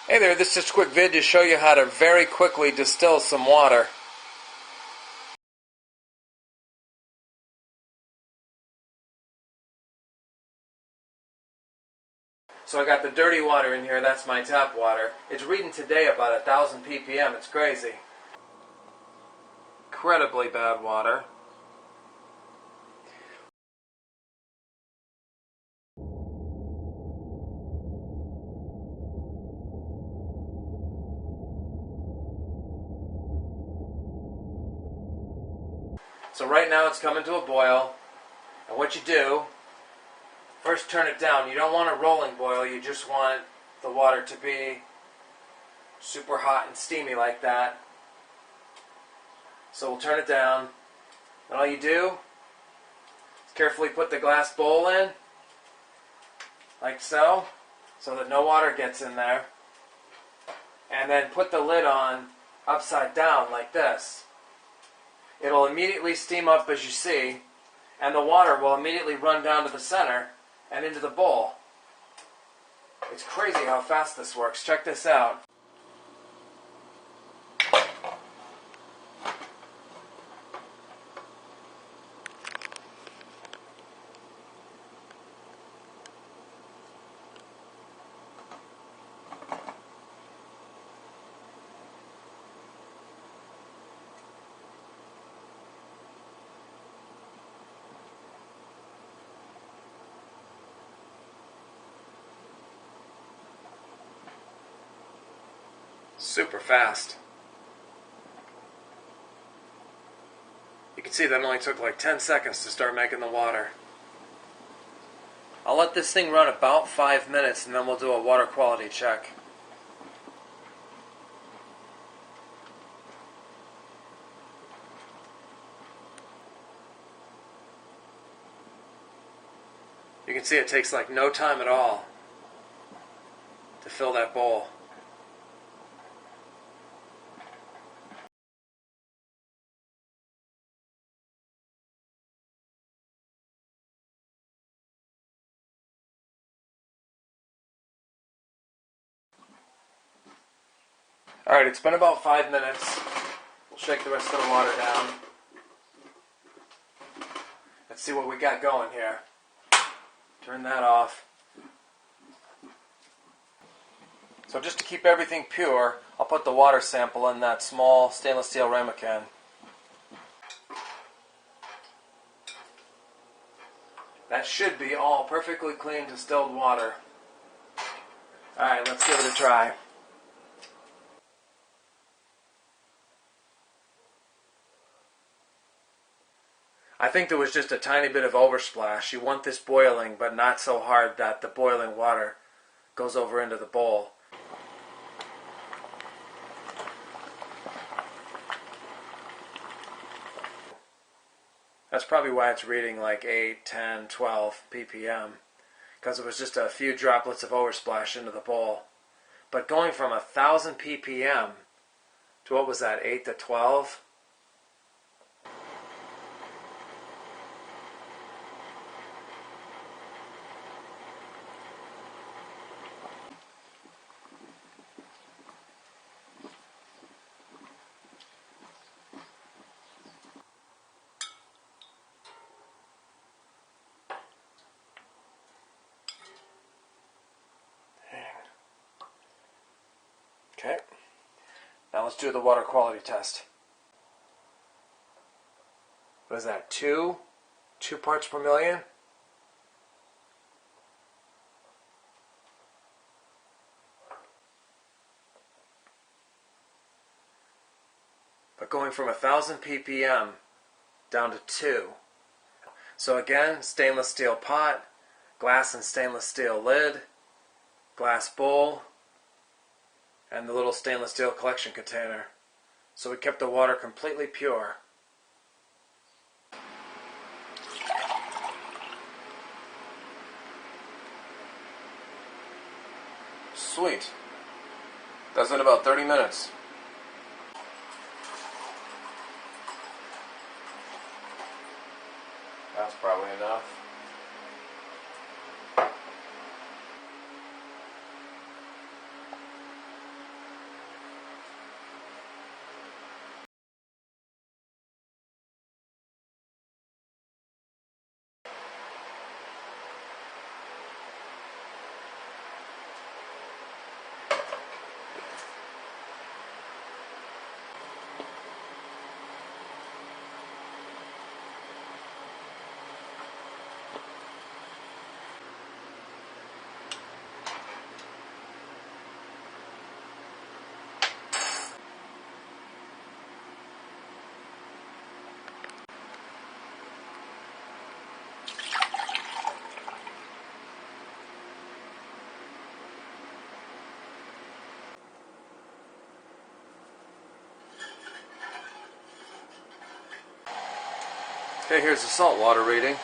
Hey there, this is just a quick vid to show you how to very quickly distill some water. So I got the dirty water in here, that's my tap water. It's reading today about 1,000 ppm, it's crazy. Incredibly bad water. So right now it's coming to a boil, and what you do, first turn it down. You don't want a rolling boil, you just want the water to be super hot and steamy like that. So we'll turn it down, and all you do is carefully put the glass bowl in, like so that no water gets in there. And then put the lid on upside down like this. It'll immediately steam up as you see, and the water will immediately run down to the center and into the bowl. It's crazy how fast this works. Check this out. Super fast. You can see that only took like 10 seconds to start making the water. I'll let this thing run about 5 minutes and then we'll do a water quality check. You can see it takes like no time at all to fill that bowl. Alright, it's been about 5 minutes. We'll shake the rest of the water down. Let's see what we got going here. Turn that off. So just to keep everything pure, I'll put the water sample in that small stainless steel ramekin. That should be all perfectly clean distilled water. Alright, let's give it a try. I think there was just a tiny bit of oversplash. You want this boiling, but not so hard that the boiling water goes over into the bowl. That's probably why it's reading like 8, 10, 12 ppm, because it was just a few droplets of oversplash into the bowl. But going from 1,000 ppm to what was that, 8 to 12? Okay, now let's do the water quality test. What is that, 2 parts per million? But going from 1,000 ppm down to 2. So again, stainless steel pot, glass and stainless steel lid, glass bowl, and the little stainless steel collection container. So we kept the water completely pure. Sweet. Does it in about 30 minutes. That's probably enough. Okay, here's the salt water reading.